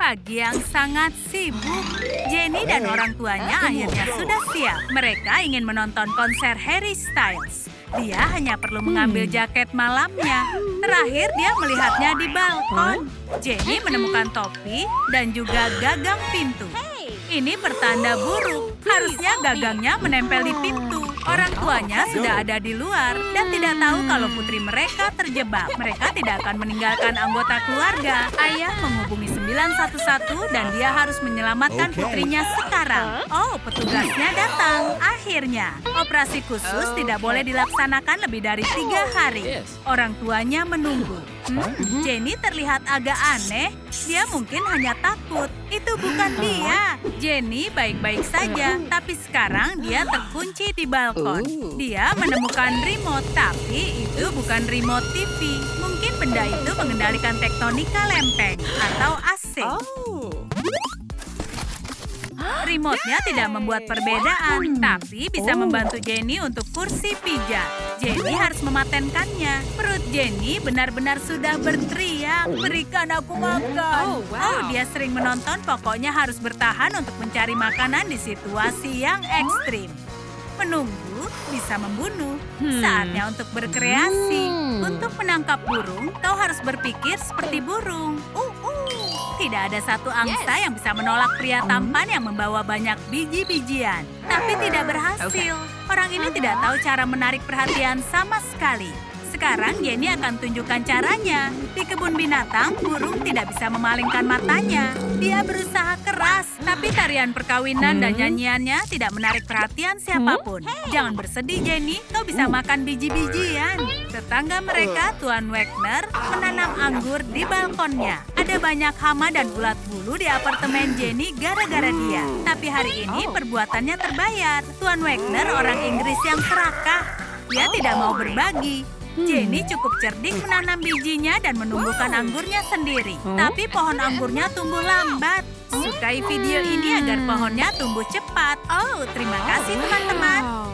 Pagi yang sangat sibuk. Jenny dan orang tuanya akhirnya sudah siap. Mereka ingin menonton konser Harry Styles. Dia hanya perlu mengambil jaket malamnya. Terakhir dia melihatnya di balkon. Jenny menemukan topi dan juga gagang pintu. Ini pertanda buruk. Harusnya gagangnya menempel di pintu. Orang tuanya sudah ada di luar dan tidak tahu kalau putri mereka terjebak. Mereka tidak akan meninggalkan anggota keluarga. Ayah menghubungi 911 dan dia harus menyelamatkan putrinya sekarang. Oh, petugasnya datang. Akhirnya, operasi khusus tidak boleh dilaksanakan lebih dari 3 hari. Orang tuanya menunggu. Jenny terlihat agak aneh. Dia mungkin hanya takut. Itu bukan dia. Jenny baik-baik saja, tapi sekarang dia terkunci di balkon. Dia menemukan remote, tapi itu bukan remote TV. Mungkin benda itu mengendalikan tektonika lempeng atau AC. Remote-nya tidak membuat perbedaan, tapi bisa membantu Jenny untuk kursi pijat. Jenny harus mematenkannya. Perut Jenny benar-benar sudah berteriak, "Berikan aku makan." Oh, dia sering menonton, pokoknya harus bertahan untuk mencari makanan di situasi yang ekstrim. Menunggu bisa membunuh. Saatnya untuk berkreasi. Untuk menangkap burung, kau harus berpikir seperti burung. Tidak ada satu angsa yang bisa menolak pria tampan yang membawa banyak biji-bijian. Tapi tidak berhasil. Orang ini tidak tahu cara menarik perhatian sama sekali. Sekarang Jenny akan tunjukkan caranya. Di kebun binatang, burung tidak bisa memalingkan matanya. Dia berusaha keras, tapi tarian perkawinan dan nyanyiannya tidak menarik perhatian siapapun. Jangan bersedih, Jenny. Kau bisa makan biji-bijian. Tetangga mereka, Tuan Wagner, menanam anggur di balkonnya. Ada banyak hama dan ulat bulu di apartemen Jenny gara-gara dia. Tapi hari ini perbuatannya terbayar. Tuan Wagner orang Inggris yang serakah. Dia tidak mau berbagi. Jenny cukup cerdik menanam bijinya dan menumbuhkan anggurnya sendiri. Tapi pohon anggurnya tumbuh lambat. Sukai video ini agar pohonnya tumbuh cepat. Oh, terima kasih teman-teman.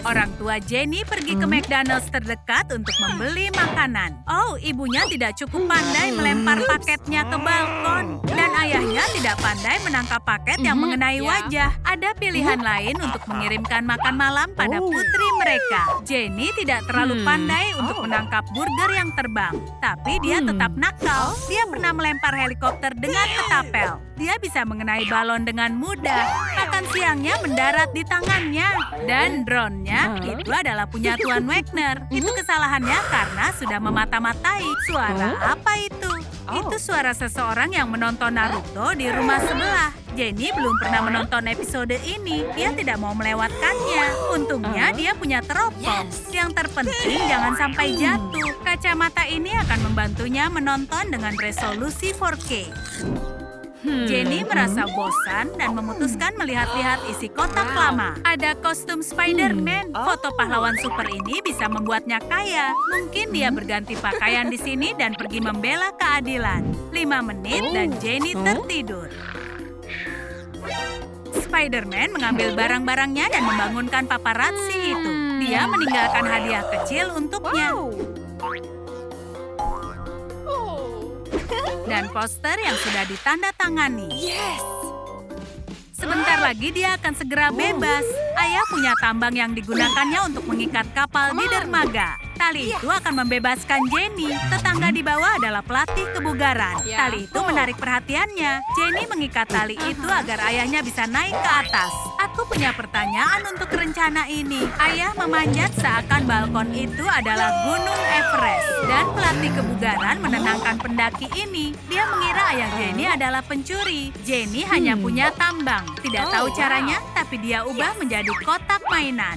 Orang tua Jenny pergi ke McDonald's terdekat untuk membeli makanan. Oh, ibunya tidak cukup pandai melempar paketnya ke balkon. Dan ayahnya tidak pandai menangkap paket yang mengenai wajah. Ada pilihan lain untuk mengirimkan makan malam pada putri mereka. Jenny tidak terlalu pandai untuk menangkap burger yang terbang. Tapi dia tetap nakal. Dia pernah melempar helikopter dengan ketapel. Dia bisa mengenai balon dengan mudah. Makan siangnya mendarat di tangannya. Dan drone-nya itu adalah punya Tuan Wagner. Itu kesalahannya karena sudah memata-matai. Suara apa itu? Itu suara seseorang yang menonton Naruto di rumah sebelah. Jenny belum pernah menonton episode ini. Dia tidak mau melewatkannya. Untungnya dia punya teropong. Yang terpenting jangan sampai jatuh. Kacamata ini akan membantunya menonton dengan resolusi 4K. Jenny merasa bosan dan memutuskan melihat-lihat isi kotak lama. Ada kostum Spider-Man. Foto pahlawan super ini bisa membuatnya kaya. Mungkin dia berganti pakaian di sini dan pergi membela keadilan. 5 menit dan Jenny tertidur. Spider-Man mengambil barang-barangnya dan membangunkan paparazzi itu. Dia meninggalkan hadiah kecil untuknya. Dan poster yang sudah ditandatangani. Sebentar lagi dia akan segera bebas. Ayah punya tambang yang digunakannya untuk mengikat kapal di dermaga. Tali itu akan membebaskan Jenny. Tetangga di bawah adalah pelatih kebugaran. Tali itu menarik perhatiannya. Jenny mengikat tali itu agar ayahnya bisa naik ke atas. Aku punya pertanyaan untuk rencana ini. Ayah memanjat seakan balkon itu adalah Gunung Everest. Dan pelatih kebugaran menenangkan pendaki ini. Dia mengira ayah Jenny adalah pencuri. Jenny hanya punya tambang. Tidak tahu caranya, tapi dia ubah menjadi kotak mainan.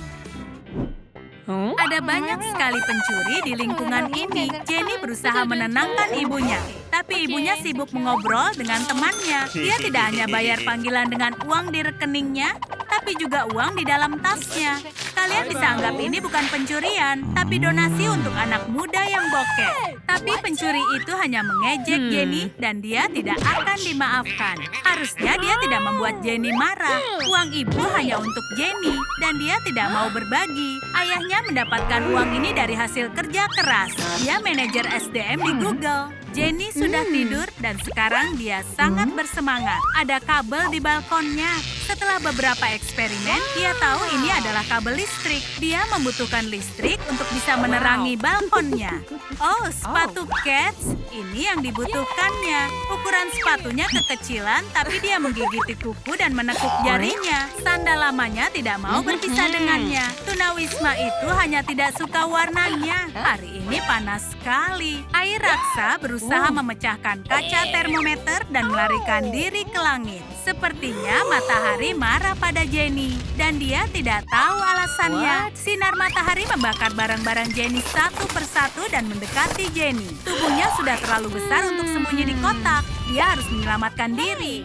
Ada banyak sekali pencuri di lingkungan ini. Jenny berusaha menenangkan ibunya. Tapi ibunya sibuk mengobrol dengan temannya. Dia tidak hanya bayar panggilan dengan uang di rekeningnya, tapi juga uang di dalam tasnya. Kalian bisa anggap ini bukan pencurian, tapi donasi untuk anak muda yang bokeh. Tapi pencuri itu hanya mengejek Jenny dan dia tidak akan dimaafkan. Harusnya dia tidak membuat Jenny marah. Uang ibu hanya untuk Jenny dan dia tidak mau berbagi. Ayahnya mendapatkan uang ini dari hasil kerja keras. Dia manajer SDM di Google. Jenny sudah tidur dan sekarang dia sangat bersemangat. Ada kabel di balkonnya. Setelah beberapa eksperimen, dia tahu ini adalah kabel listrik. Dia membutuhkan listrik untuk bisa menerangi balkonnya. Oh, sepatu Cats. Ini yang dibutuhkannya. Ukuran sepatunya kekecilan, tapi dia menggigiti kuku dan menekuk jarinya. Sandal lamanya tidak mau berpisah dengannya. Tunawisma itu hanya tidak suka warnanya. Hari ini panas sekali. Air raksa berusaha memecahkan kaca termometer dan melarikan diri ke langit. Sepertinya matahari marah pada Jenny. Dan dia tidak tahu alasannya. Sinar matahari membakar barang-barang Jenny satu persatu dan mendekati Jenny. Tubuhnya sudah terlalu besar untuk sembunyi di kotak. Dia harus menyelamatkan diri.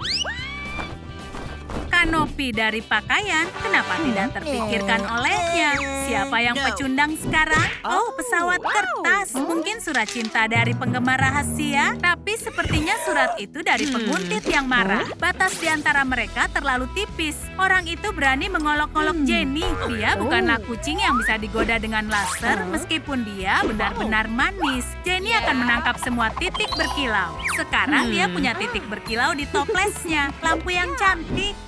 Kanopi dari pakaian, kenapa tidak terpikirkan olehnya? Siapa yang pecundang sekarang? Oh, pesawat kertas. Mungkin surat cinta dari penggemar rahasia, tapi sepertinya surat itu dari penguntit yang marah. Batas di antara mereka terlalu tipis. Orang itu berani mengolok-olok Jenny. Dia bukanlah kucing yang bisa digoda dengan laser, meskipun dia benar-benar manis. Jenny akan menangkap semua titik berkilau. Sekarang dia punya titik berkilau di toplesnya. Lampu yang cantik.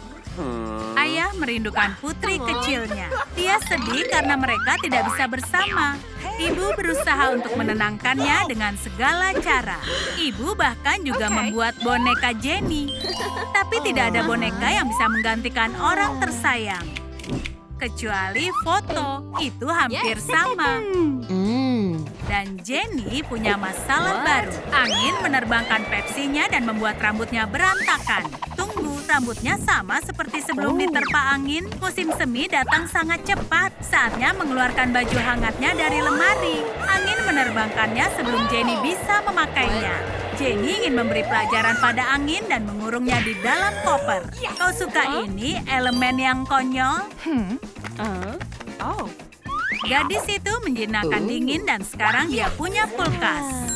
Ayah merindukan putri kecilnya. Dia sedih karena mereka tidak bisa bersama. Ibu berusaha untuk menenangkannya dengan segala cara. Ibu bahkan juga membuat boneka Jenny. Tapi tidak ada boneka yang bisa menggantikan orang tersayang. Kecuali foto, itu hampir sama. Dan Jenny punya masalah baru. Angin menerbangkan Pepsinya dan membuat rambutnya berantakan. Tunggu, rambutnya sama seperti sebelum diterpa angin. Musim semi datang sangat cepat. Saatnya mengeluarkan baju hangatnya dari lemari. Angin menerbangkannya sebelum Jenny bisa memakainya. Jenny ingin memberi pelajaran pada angin dan mengurungnya di dalam koper. Kau suka ini, elemen yang konyol? Gadis itu menjinakkan dingin dan sekarang dia punya kulkas.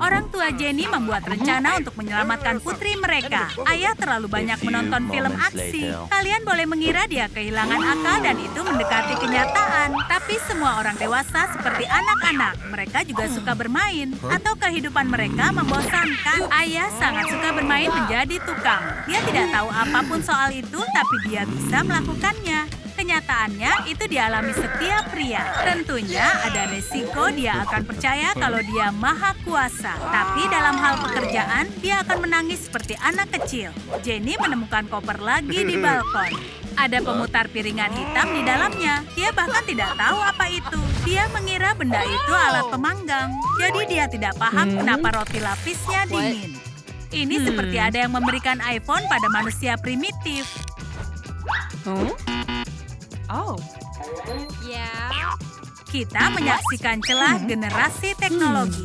Orang tua Jenny membuat rencana untuk menyelamatkan putri mereka. Ayah terlalu banyak menonton film aksi. Kalian boleh mengira dia kehilangan akal dan itu mendekati kenyataan. Tapi semua orang dewasa seperti anak-anak. Mereka juga suka bermain. Atau kehidupan mereka membosankan. Ayah sangat suka bermain menjadi tukang. Dia tidak tahu apapun soal itu, tapi dia bisa melakukannya. Kenyataannya, itu dialami setiap pria. Tentunya ada resiko dia akan percaya kalau dia maha kuasa. Tapi dalam hal pekerjaan, dia akan menangis seperti anak kecil. Jenny menemukan koper lagi di balkon. Ada pemutar piringan hitam di dalamnya. Dia bahkan tidak tahu apa itu. Dia mengira benda itu alat pemanggang. Jadi dia tidak paham kenapa roti lapisnya dingin. Ini seperti ada yang memberikan iPhone pada manusia primitif. Kita menyaksikan celah generasi teknologi.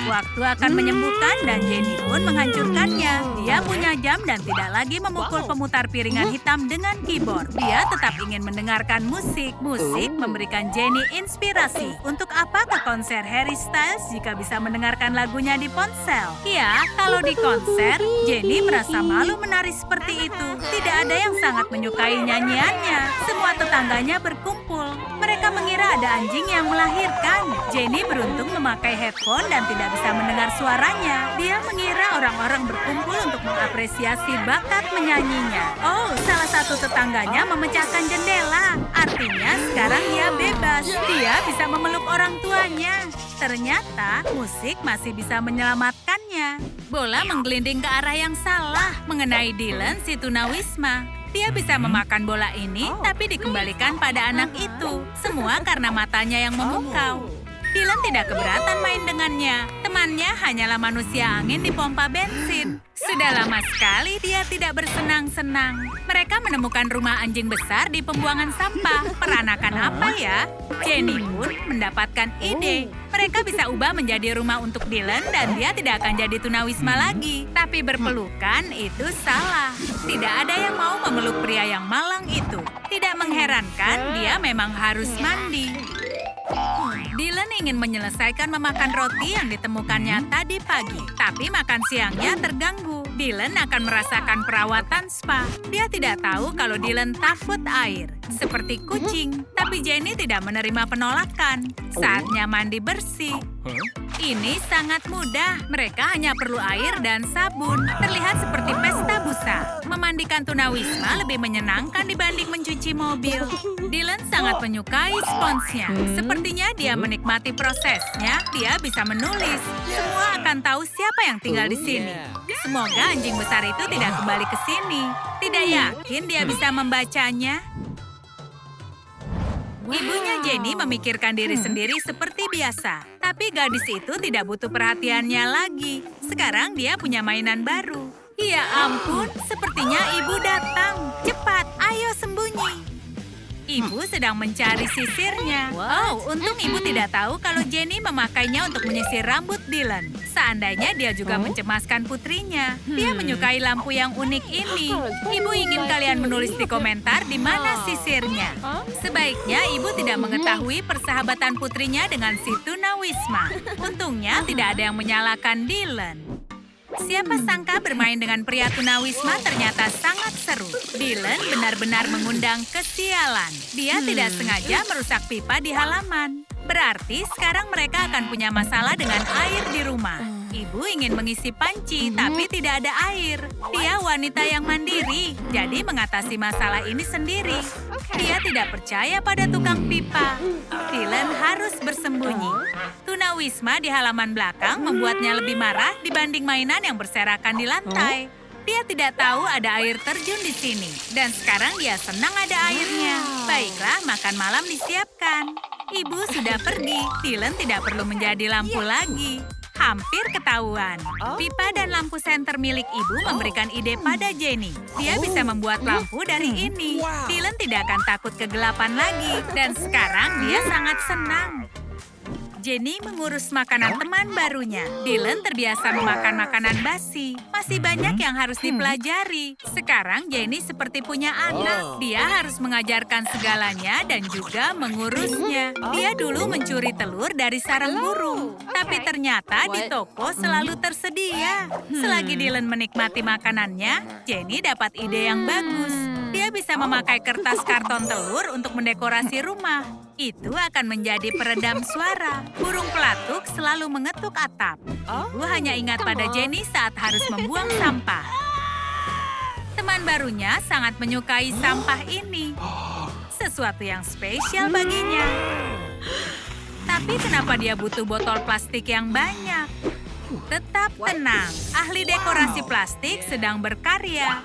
Waktu akan menyembuhkan dan Jenny pun menghancurkannya. Dia punya jam dan tidak lagi memukul pemutar piringan hitam dengan keyboard. Dia tetap ingin mendengarkan musik. Musik memberikan Jenny inspirasi. Untuk apa ke konser Harry Styles jika bisa mendengarkan lagunya di ponsel? Ya, kalau di konser, Jenny merasa malu menari seperti itu. Tidak ada yang sangat menyukai nyanyiannya. Semua tetangganya berkumpul. Mereka mengira ada anjing yang melahirkan. Jenny beruntung memakai headphone dan tidak bisa mendengar suaranya. Dia mengira orang-orang berkumpul untuk mengapresiasi bakat menyanyinya. Oh, salah satu tetangganya memecahkan jendela. Artinya sekarang dia bebas. Dia bisa memeluk orang tuanya. Ternyata musik masih bisa menyelamatkannya. Bola menggelinding ke arah yang salah mengenai Dylan si tunawisma. Dia bisa memakan bola ini, tapi dikembalikan pada anak itu. Semua karena matanya yang memukau. Dylan tidak keberatan main dengannya. Temannya hanyalah manusia angin di pompa bensin. Sudah lama sekali dia tidak bersenang-senang. Mereka menemukan rumah anjing besar di pembuangan sampah. Peranakan apa ya? Jenny pun mendapatkan ide. Mereka bisa ubah menjadi rumah untuk Dylan dan dia tidak akan jadi tunawisma lagi. Tapi berpelukan itu salah. Tidak ada yang mau memeluk pria yang malang itu. Tidak mengherankan, dia memang harus mandi. Dylan ingin menyelesaikan memakan roti yang ditemukannya tadi pagi. Tapi makan siangnya terganggu. Dylan akan merasakan perawatan spa. Dia tidak tahu kalau Dylan takut air. Seperti kucing. Tapi Jenny tidak menerima penolakan. Saatnya mandi bersih. Ini sangat mudah. Mereka hanya perlu air dan sabun. Terlihat seperti pesta busa. Memandikan tunawisma lebih menyenangkan dibanding mencuci mobil. Dylan sangat menyukai sponsnya. Sepertinya dia menikmati prosesnya. Dia bisa menulis. Semua akan tahu siapa yang tinggal di sini. Semoga anjing besar itu tidak kembali ke sini. Tidak yakin dia bisa membacanya. Ibunya Jenny memikirkan diri sendiri seperti biasa. Tapi gadis itu tidak butuh perhatiannya lagi. Sekarang dia punya mainan baru. Ya ampun, sepertinya ibu datang. Cepat, ayo sembunyi. Ibu sedang mencari sisirnya. Oh, untung ibu tidak tahu kalau Jenny memakainya untuk menyisir rambut Dylan. Seandainya dia juga mencemaskan putrinya. Dia menyukai lampu yang unik ini. Ibu ingin kalian menulis di komentar di mana sisirnya. Sebaiknya ibu tidak mengetahui persahabatan putrinya dengan si tunawisma. Untungnya tidak ada yang menyalahkan Dylan. Siapa sangka bermain dengan pria tunawisma ternyata sangat seru. Dylan benar-benar mengundang kesialan. Dia tidak sengaja merusak pipa di halaman. Berarti sekarang mereka akan punya masalah dengan air di rumah. Ibu ingin mengisi panci, tapi tidak ada air. Dia wanita yang mandiri, jadi mengatasi masalah ini sendiri. Dia tidak percaya pada tukang pipa. Dylan harus bersembunyi. Tunawisma di halaman belakang membuatnya lebih marah dibanding mainan yang berserakan di lantai. Dia tidak tahu ada air terjun di sini. Dan sekarang dia senang ada airnya. Baiklah, makan malam disiapkan. Ibu sudah pergi. Dylan tidak perlu menjadi lampu lagi. Hampir ketahuan. Pipa dan lampu senter milik ibu memberikan ide pada Jenny. Dia bisa membuat lampu dari ini. Dylan tidak akan takut kegelapan lagi. Dan sekarang dia sangat senang. Jenny mengurus makanan teman barunya. Dylan terbiasa memakan makanan basi. Masih banyak yang harus dipelajari. Sekarang Jenny seperti punya anak. Dia harus mengajarkan segalanya dan juga mengurusnya. Dia dulu mencuri telur dari sarang burung. Tapi ternyata di toko selalu tersedia. Selagi Dylan menikmati makanannya, Jenny dapat ide yang bagus. Dia bisa memakai kertas karton telur untuk mendekorasi rumah. Itu akan menjadi peredam suara. Burung pelatuk selalu mengetuk atap. Ibu hanya ingat pada Jenny saat harus membuang sampah. Teman barunya sangat menyukai sampah ini. Sesuatu yang spesial baginya. Tapi kenapa dia butuh botol plastik yang banyak? Tetap tenang, ahli dekorasi plastik sedang berkarya.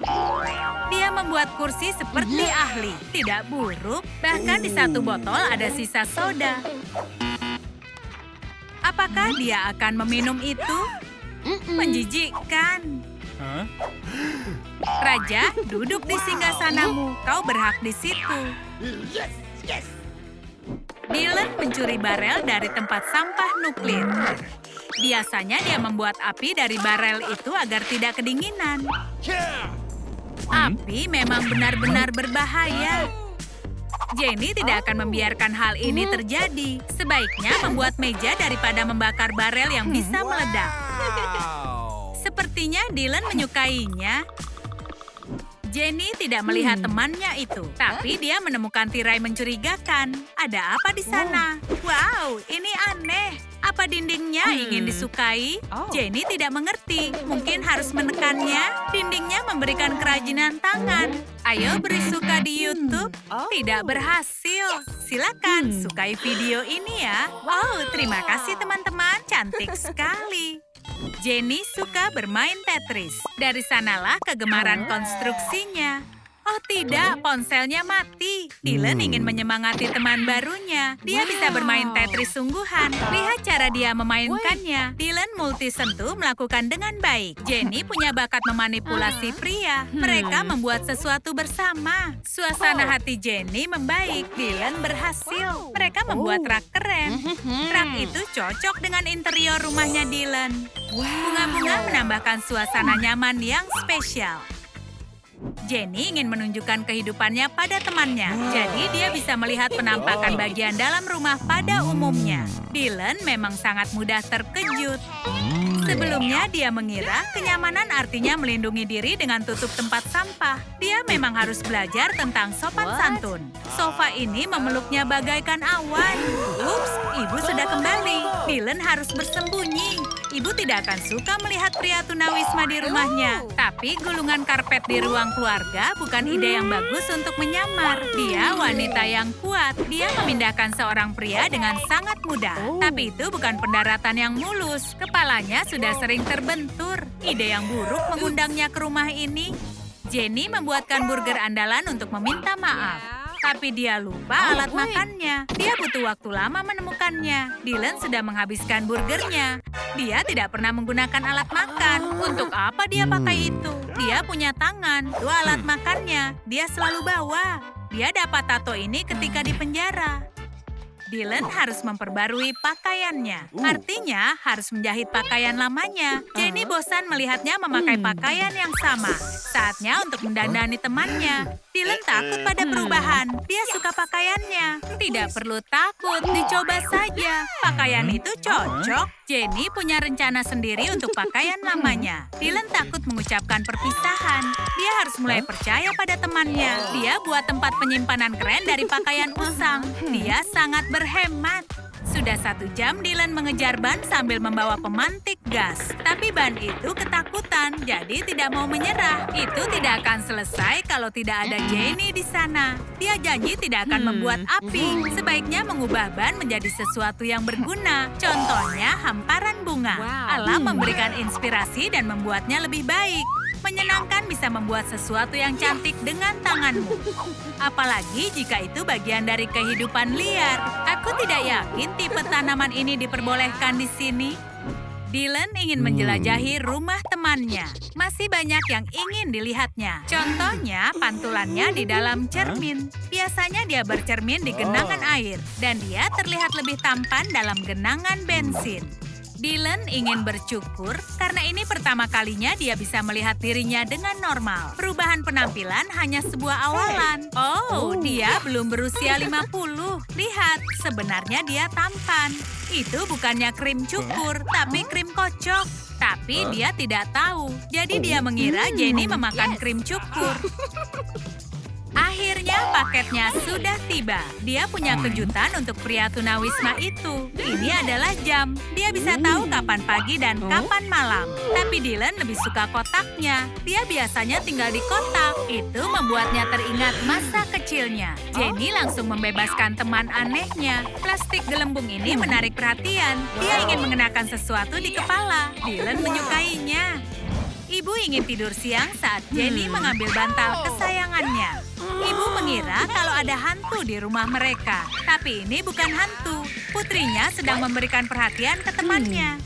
Dia membuat kursi seperti ahli, tidak buruk. Bahkan di satu botol ada sisa soda. Apakah dia akan meminum itu? Menjijikkan. Raja, duduk di singgasanamu. Kau berhak di situ. Dylan mencuri barel dari tempat sampah nuklir. Biasanya dia membuat api dari barel itu agar tidak kedinginan. Api memang benar-benar berbahaya. Jenny tidak akan membiarkan hal ini terjadi. Sebaiknya membuat meja daripada membakar barel yang bisa meledak. Sepertinya Dylan menyukainya. Jenny tidak melihat temannya itu, tapi dia menemukan tirai mencurigakan. Ada apa di sana? Wow, ini aneh. Apa dindingnya ingin disukai? Jenny tidak mengerti. Mungkin harus menekannya. Dindingnya memberikan kerajinan tangan. Ayo beri suka di YouTube. Tidak berhasil. Silakan sukai video ini ya. Oh, terima kasih teman-teman. Cantik sekali. Jenny suka bermain Tetris. Dari sanalah kegemaran konstruksinya. Oh tidak, ponselnya mati. Dylan ingin menyemangati teman barunya. Dia bisa bermain Tetris sungguhan. Lihat cara dia memainkannya. Dylan multisentuh melakukan dengan baik. Jenny punya bakat memanipulasi pria. Mereka membuat sesuatu bersama. Suasana hati Jenny membaik. Dylan berhasil. Mereka membuat rak keren. Rak itu cocok dengan interior rumahnya Dylan. Bunga-bunga menambahkan suasana nyaman yang spesial. Jenny ingin menunjukkan kehidupannya pada temannya. Jadi dia bisa melihat penampakan bagian dalam rumah pada umumnya. Dylan memang sangat mudah terkejut. Sebelumnya dia mengira kenyamanan artinya melindungi diri dengan tutup tempat sampah. Dia memang harus belajar tentang sopan santun. Sofa ini memeluknya bagaikan awan. Ups, ibu sudah kembali. Dylan harus bersembunyi. Ibu tidak akan suka melihat pria tunawisma di rumahnya. Tapi gulungan karpet di ruang keluarga bukan ide yang bagus untuk menyamar. Dia wanita yang kuat. Dia memindahkan seorang pria dengan sangat mudah. Tapi itu bukan pendaratan yang mulus. Kepalanya sudah sering terbentur. Ide yang buruk mengundangnya ke rumah ini. Jenny membuatkan burger andalan untuk meminta maaf. Tapi dia lupa alat makannya. Dia butuh waktu lama menemukannya. Dylan sudah menghabiskan burgernya. Dia tidak pernah menggunakan alat makan. Untuk apa dia pakai itu? Dia punya tangan. Itu alat makannya. Dia selalu bawa. Dia dapat tato ini ketika di penjara. Dylan harus memperbarui pakaiannya. Artinya harus menjahit pakaian lamanya. Jenny bosan melihatnya memakai pakaian yang sama. Saatnya untuk mendandani temannya. Dylan takut pada perubahan. Dia suka pakaiannya. Tidak perlu takut, dicoba saja. Pakaian itu cocok. Jenny punya rencana sendiri untuk pakaian lamanya. Dylan takut mengucapkan perpisahan. Dia harus mulai percaya pada temannya. Dia buat tempat penyimpanan keren dari pakaian usang. Dia sangat berhemat. Sudah 1 jam Dylan mengejar ban sambil membawa pemantik gas. Tapi ban itu ketakutan, jadi tidak mau menyerah. Itu tidak akan selesai kalau tidak ada Jenny di sana. Dia janji tidak akan membuat api. Sebaiknya mengubah ban menjadi sesuatu yang berguna. Contohnya hamparan bunga. Alam memberikan inspirasi dan membuatnya lebih baik. Menyenangkan bisa membuat sesuatu yang cantik dengan tanganmu. Apalagi jika itu bagian dari kehidupan liar. Aku tidak yakin tipe tanaman ini diperbolehkan di sini. Dylan ingin menjelajahi rumah temannya. Masih banyak yang ingin dilihatnya. Contohnya, pantulannya di dalam cermin. Biasanya dia bercermin di genangan air. Dan dia terlihat lebih tampan dalam genangan bensin. Dylan ingin bersyukur karena ini pertama kalinya dia bisa melihat dirinya dengan normal. Perubahan penampilan hanya sebuah awalan. Oh, dia belum berusia 50. Lihat, sebenarnya dia tampan. Itu bukannya krim cukur, tapi krim kocok. Tapi dia tidak tahu. Jadi dia mengira Jenny memakan krim cukur. Akhirnya paketnya sudah tiba. Dia punya kejutan untuk pria tunawisma itu. Ini adalah jam. Dia bisa tahu kapan pagi dan kapan malam. Tapi Dylan lebih suka kotaknya. Dia biasanya tinggal di kotak. Itu membuatnya teringat masa kecilnya. Jenny langsung membebaskan teman anehnya. Plastik gelembung ini menarik perhatian. Dia ingin mengenakan sesuatu di kepala. Dylan menyukainya. Ibu ingin tidur siang saat Jenny mengambil bantal kesayangannya. Ibu mengira kalau ada hantu di rumah mereka. Tapi ini bukan hantu. Putrinya sedang memberikan perhatian ke temannya.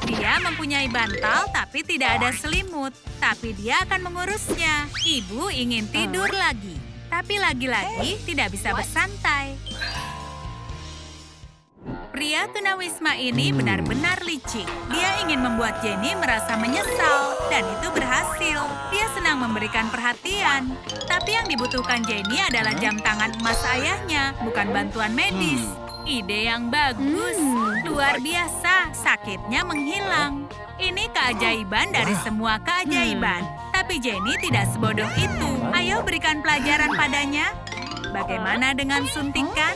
Dia mempunyai bantal tapi tidak ada selimut. Tapi dia akan mengurusnya. Ibu ingin tidur lagi. Tapi lagi-lagi tidak bisa bersantai. Pria tunawisma ini benar-benar licik. Dia ingin membuat Jenny merasa menyesal, dan itu berhasil. Dia senang memberikan perhatian. Tapi yang dibutuhkan Jenny adalah jam tangan emas ayahnya, bukan bantuan medis. Ide yang bagus. Luar biasa, sakitnya menghilang. Ini keajaiban dari semua keajaiban. Tapi Jenny tidak sebodoh itu. Ayo berikan pelajaran padanya. Bagaimana dengan suntikan?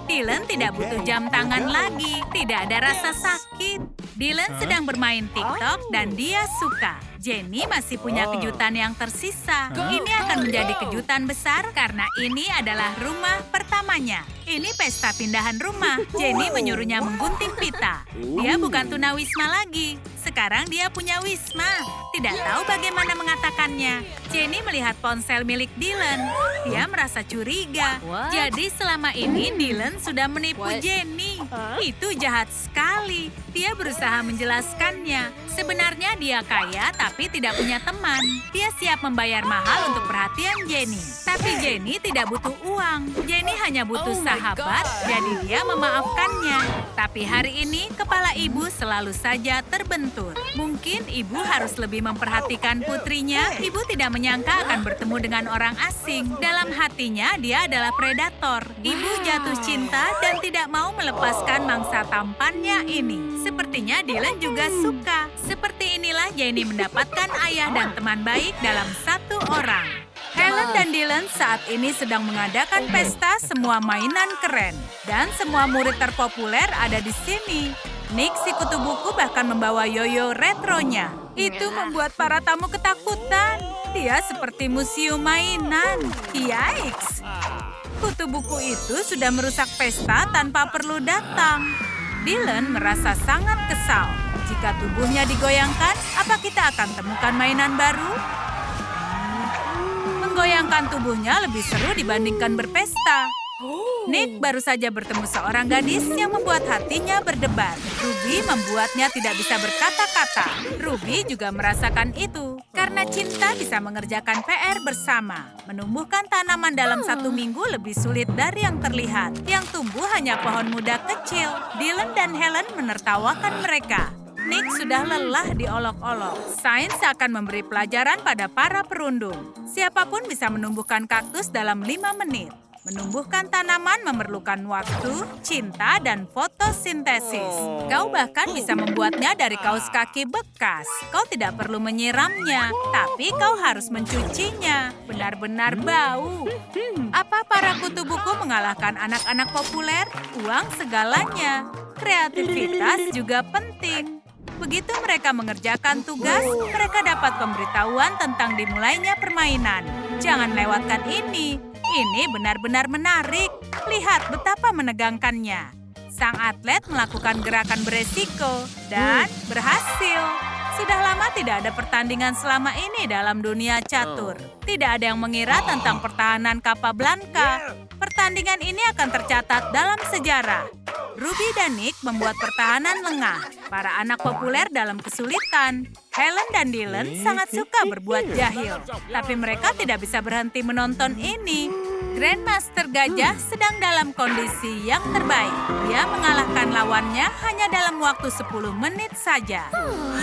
Dylan tidak butuh jam tangan lagi. Tidak ada rasa sakit. Dylan sedang bermain TikTok dan dia suka. Jenny masih punya kejutan yang tersisa. Ini akan menjadi kejutan besar karena ini adalah rumah pertamanya. Ini pesta pindahan rumah. Jenny menyuruhnya menggunting pita. Dia bukan tunawisma lagi. Sekarang dia punya wisma. Tidak tahu bagaimana mengatakannya. Jenny melihat ponsel milik Dylan. Dia merasa curiga. Jadi selama ini Dylan sudah menipu Jenny. Itu jahat sekali. Dia berusaha menjelaskannya. Sebenarnya dia kaya tapi tidak punya teman. Dia siap membayar mahal untuk perhatian Jenny. Tapi Jenny tidak butuh uang. Jenny hanya butuh saham bersahabat, jadi dia memaafkannya. Tapi hari ini, kepala ibu selalu saja terbentur. Mungkin ibu harus lebih memperhatikan putrinya. Ibu tidak menyangka akan bertemu dengan orang asing. Dalam hatinya, dia adalah predator. Ibu jatuh cinta dan tidak mau melepaskan mangsa tampannya ini. Sepertinya Dylan juga suka. Seperti inilah Jenny mendapatkan ayah dan teman baik dalam satu orang. Helen dan Dylan saat ini sedang mengadakan pesta semua mainan keren. Dan semua murid terpopuler ada di sini. Nick si kutu buku bahkan membawa yoyo retronya. Itu membuat para tamu ketakutan. Dia seperti museum mainan. Yikes! Kutu buku itu sudah merusak pesta tanpa perlu datang. Dylan merasa sangat kesal. Jika tubuhnya digoyangkan, apa kita akan temukan mainan baru? Menggoyangkan tubuhnya lebih seru dibandingkan berpesta. Nick baru saja bertemu seorang gadis yang membuat hatinya berdebar. Ruby membuatnya tidak bisa berkata-kata. Ruby juga merasakan itu. Karena cinta bisa mengerjakan PR bersama. Menumbuhkan tanaman dalam 1 minggu lebih sulit dari yang terlihat. Yang tumbuh hanya pohon muda kecil. Dylan dan Helen menertawakan mereka. Nick sudah lelah diolok-olok. Sains akan memberi pelajaran pada para perundung. Siapapun bisa menumbuhkan kaktus dalam 5 menit. Menumbuhkan tanaman memerlukan waktu, cinta, dan fotosintesis. Kau bahkan bisa membuatnya dari kaos kaki bekas. Kau tidak perlu menyiramnya, tapi kau harus mencucinya. Benar-benar bau. Apa para kutu buku mengalahkan anak-anak populer? Uang segalanya. Kreativitas juga penting. Begitu mereka mengerjakan tugas, mereka dapat pemberitahuan tentang dimulainya permainan. Jangan lewatkan ini. Ini benar-benar menarik. Lihat betapa menegangkannya. Sang atlet melakukan gerakan beresiko dan berhasil. Sudah lama tidak ada pertandingan selama ini dalam dunia catur. Tidak ada yang mengira tentang pertahanan Capablanca. Pertandingan ini akan tercatat dalam sejarah. Ruby dan Nick membuat pertahanan lengah. Para anak populer dalam kesulitan. Helen dan Dylan sangat suka berbuat jahil. Tapi mereka tidak bisa berhenti menonton ini. Grandmaster Gajah sedang dalam kondisi yang terbaik. Dia mengalahkan lawannya hanya dalam waktu 10 menit saja.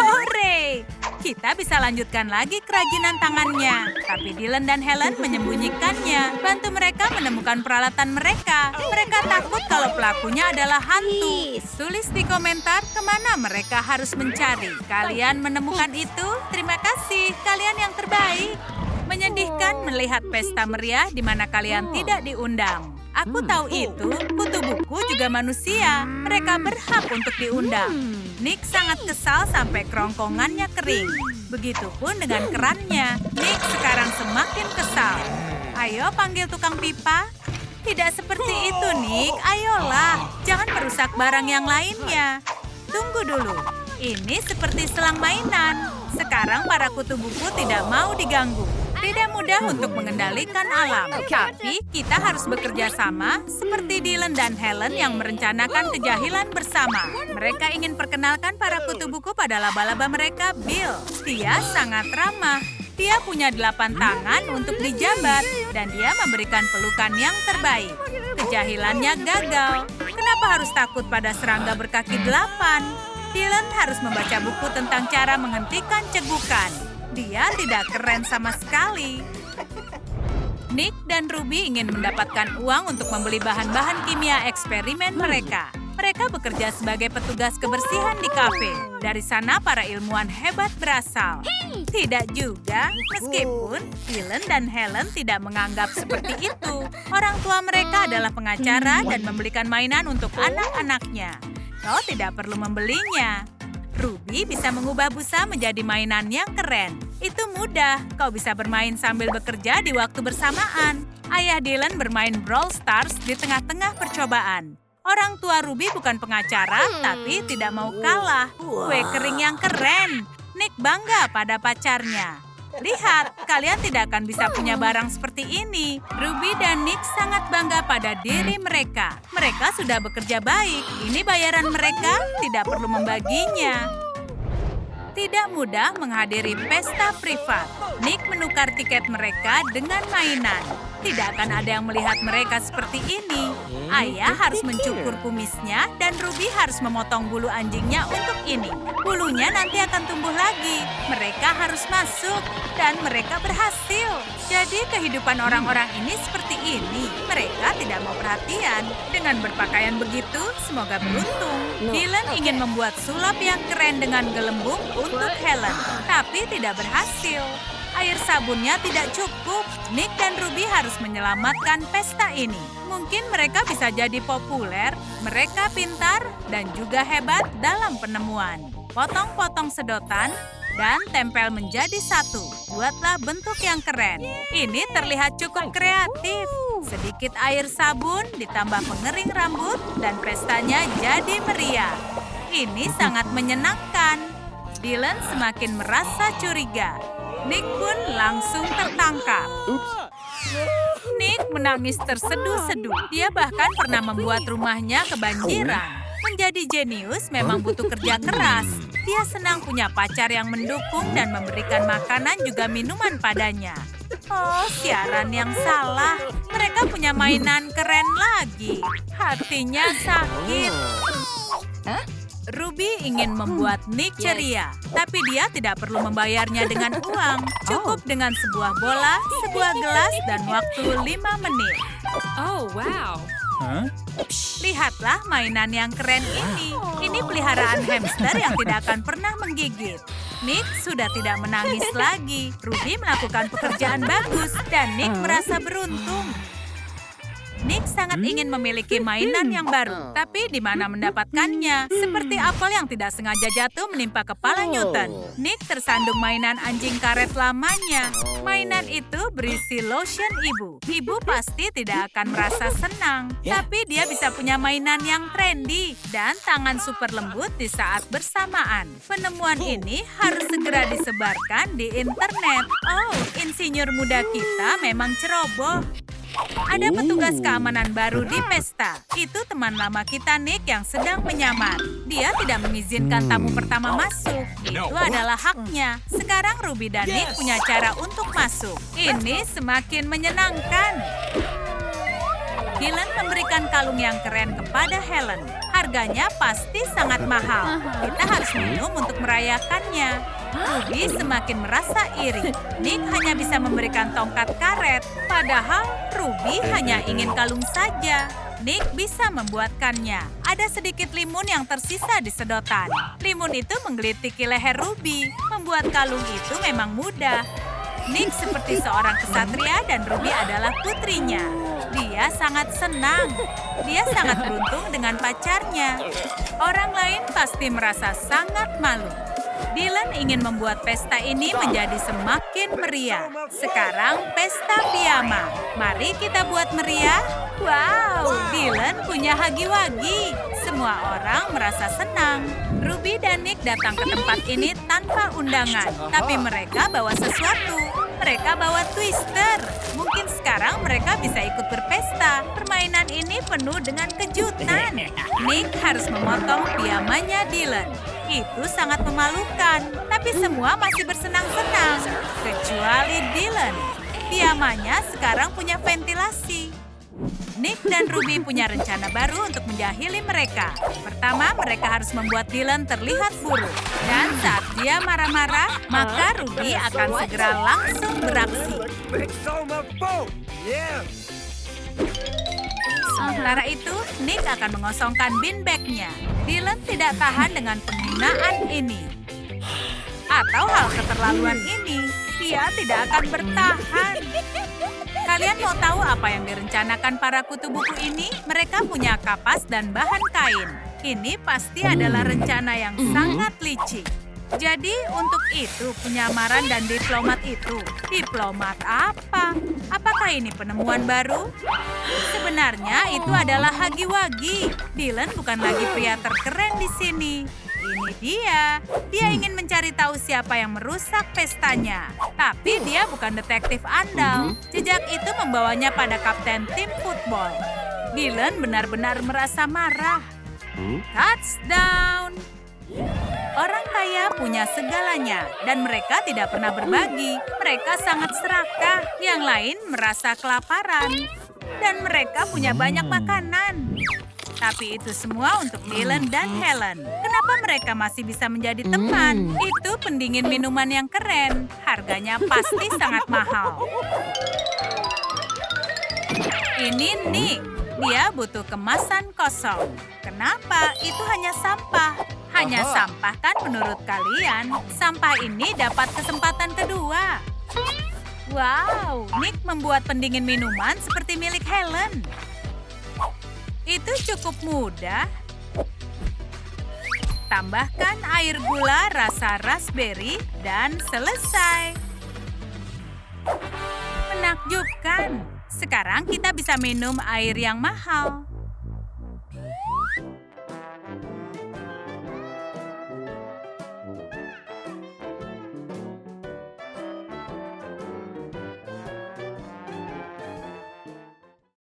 Hore! Kita bisa lanjutkan lagi kerajinan tangannya. Tapi Dylan dan Helen menyembunyikannya. Bantu mereka menemukan peralatan mereka. Mereka takut kalau pelakunya adalah hantu. Tulis di komentar kemana mereka harus mencari. Kalian menemukan itu? Terima kasih, kalian yang terbaik. Menyedihkan melihat pesta meriah di mana kalian tidak diundang. Aku tahu itu, kutu buku juga manusia. Mereka berhak untuk diundang. Nick sangat kesal sampai kerongkongannya kering. Begitupun dengan kerannya. Nick sekarang semakin kesal. Ayo panggil tukang pipa. Tidak seperti itu, Nick. Ayolah, jangan merusak barang yang lainnya. Tunggu dulu. Ini seperti selang mainan. Sekarang para kutu buku tidak mau diganggu. Tidak mudah untuk mengendalikan alam. Tapi kita harus bekerja sama seperti Dylan dan Helen yang merencanakan kejahilan bersama. Mereka ingin perkenalkan para kutu buku pada laba-laba mereka, Bill. Dia sangat ramah. Dia punya 8 tangan untuk dijabat. Dan dia memberikan pelukan yang terbaik. Kejahilannya gagal. Kenapa harus takut pada serangga berkaki 8? Dylan harus membaca buku tentang cara menghentikan cegukan. Dia tidak keren sama sekali. Nick dan Ruby ingin mendapatkan uang untuk membeli bahan-bahan kimia eksperimen mereka. Mereka bekerja sebagai petugas kebersihan di kafe. Dari sana para ilmuwan hebat berasal. Tidak juga, meskipun Dylan dan Helen tidak menganggap seperti itu. Orang tua mereka adalah pengacara dan membelikan mainan untuk anak-anaknya. Kau tidak perlu membelinya. Ruby bisa mengubah busa menjadi mainan yang keren. Itu mudah, kau bisa bermain sambil bekerja di waktu bersamaan. Ayah Dylan bermain Brawl Stars di tengah-tengah percobaan. Orang tua Ruby bukan pengacara, tapi tidak mau kalah. Kue kering yang keren. Nick bangga pada pacarnya. Lihat, kalian tidak akan bisa punya barang seperti ini. Ruby dan Nick sangat bangga pada diri mereka. Mereka sudah bekerja baik. Ini bayaran mereka, tidak perlu membaginya. Tidak mudah menghadiri pesta privat. Nick menukar tiket mereka dengan mainan. Tidak akan ada yang melihat mereka seperti ini. Ayah harus mencukur kumisnya dan Ruby harus memotong bulu anjingnya untuk ini. Bulunya nanti akan tumbuh lagi. Mereka harus masuk dan mereka berhasil. Jadi kehidupan orang-orang ini seperti ini. Mereka tidak mau perhatian. Dengan berpakaian begitu, semoga beruntung. Dylan ingin membuat sulap yang keren dengan gelembung untuk Helen, tapi tidak berhasil. Air sabunnya tidak cukup. Nick dan Ruby harus menyelamatkan pesta ini. Mungkin mereka bisa jadi populer, mereka pintar, dan juga hebat dalam penemuan. Potong-potong sedotan dan tempel menjadi satu. Buatlah bentuk yang keren. Ini terlihat cukup kreatif. Sedikit air sabun ditambah pengering rambut dan pestanya jadi meriah. Ini sangat menyenangkan. Dylan semakin merasa curiga. Nick pun langsung tertangkap. Nick menangis terseduh-seduh. Dia bahkan pernah membuat rumahnya kebanjiran. Menjadi jenius memang butuh kerja keras. Dia senang punya pacar yang mendukung dan memberikan makanan juga minuman padanya. Oh, siaran yang salah. Mereka punya mainan keren lagi. Hatinya sakit. Ruby ingin membuat Nick ceria, tapi dia tidak perlu membayarnya dengan uang. Cukup dengan sebuah bola, sebuah gelas, dan waktu 5 menit. Oh, wow. Lihatlah mainan yang keren ini. Ini peliharaan hamster yang tidak akan pernah menggigit. Nick sudah tidak menangis lagi. Ruby melakukan pekerjaan bagus, dan Nick merasa beruntung. Nick sangat ingin memiliki mainan yang baru, tapi di mana mendapatkannya? Seperti apel yang tidak sengaja jatuh menimpa kepala Newton. Nick tersandung mainan anjing karet lamanya. Mainan itu berisi lotion ibu. Ibu pasti tidak akan merasa senang, tapi dia bisa punya mainan yang trendy dan tangan super lembut di saat bersamaan. Penemuan ini harus segera disebarkan di internet. Oh, insinyur muda kita memang ceroboh. Ada petugas keamanan baru di pesta. Itu teman lama kita Nick yang sedang menyamar. Dia tidak mengizinkan tamu pertama masuk. Itu adalah haknya. Sekarang Ruby dan Nick punya cara untuk masuk. Ini semakin menyenangkan. Dylan memberikan kalung yang keren kepada Helen. Harganya pasti sangat mahal. Kita harus minum untuk merayakannya. Ruby semakin merasa iri. Nick hanya bisa memberikan tongkat karet, padahal Ruby hanya ingin kalung saja. Nick bisa membuatkannya. Ada sedikit limun yang tersisa di sedotan. Limun itu menggelitiki leher Ruby. Membuat kalung itu memang mudah. Nick seperti seorang kesatria dan Ruby adalah putrinya. Dia sangat senang. Dia sangat beruntung dengan pacarnya. Orang lain pasti merasa sangat malu. Dylan ingin membuat pesta ini menjadi semakin meriah. Sekarang pesta piyama. Mari kita buat meriah. Wow, Dylan punya hagi-wagi. Semua orang merasa senang. Ruby dan Nick datang ke tempat ini tanpa undangan. Tapi mereka bawa sesuatu. Mereka bawa twister. Mungkin sekarang mereka bisa ikut berpesta. Permainan ini penuh dengan kejutan. Nick harus memotong piyamanya Dylan. Itu sangat memalukan, tapi semua masih bersenang-senang. Kecuali Dylan. Piyamanya sekarang punya ventilasi. Nick dan Ruby punya rencana baru untuk menjahili mereka. Pertama, mereka harus membuat Dylan terlihat buruk. Dan saat dia marah-marah, maka Ruby akan segera langsung beraksi. Sementara itu, Nick akan mengosongkan bin bag-nya. Dylan tidak tahan dengan penghinaan ini. Atau hal keterlaluan ini, dia tidak akan bertahan. Kalian mau tahu apa yang direncanakan para kutu buku ini? Mereka punya kapas dan bahan kain. Ini pasti adalah rencana yang sangat licik. Jadi untuk itu penyamaran dan diplomat itu. Diplomat apa? Apakah ini penemuan baru? Sebenarnya itu adalah hagi-wagi. Dylan bukan lagi pria terkeren di sini. Ini dia. Dia ingin mencari tahu siapa yang merusak pestanya. Tapi dia bukan detektif andal. Jejak itu membawanya pada kapten tim football. Dylan benar-benar merasa marah. Touchdown! Orang kaya punya segalanya dan mereka tidak pernah berbagi. Mereka sangat serakah. Yang lain merasa kelaparan. Dan mereka punya banyak makanan. Tapi itu semua untuk Dylan dan Helen. Kenapa mereka masih bisa menjadi teman? Itu pendingin minuman yang keren. Harganya pasti sangat mahal. Ini Nick. Dia butuh kemasan kosong. Kenapa? Itu hanya sampah. Hanya sampah kan menurut kalian? Sampah ini dapat kesempatan kedua. Wow, Nick membuat pendingin minuman seperti milik Helen. Itu cukup mudah. Tambahkan air gula rasa raspberry dan selesai. Menakjubkan. Sekarang kita bisa minum air yang mahal.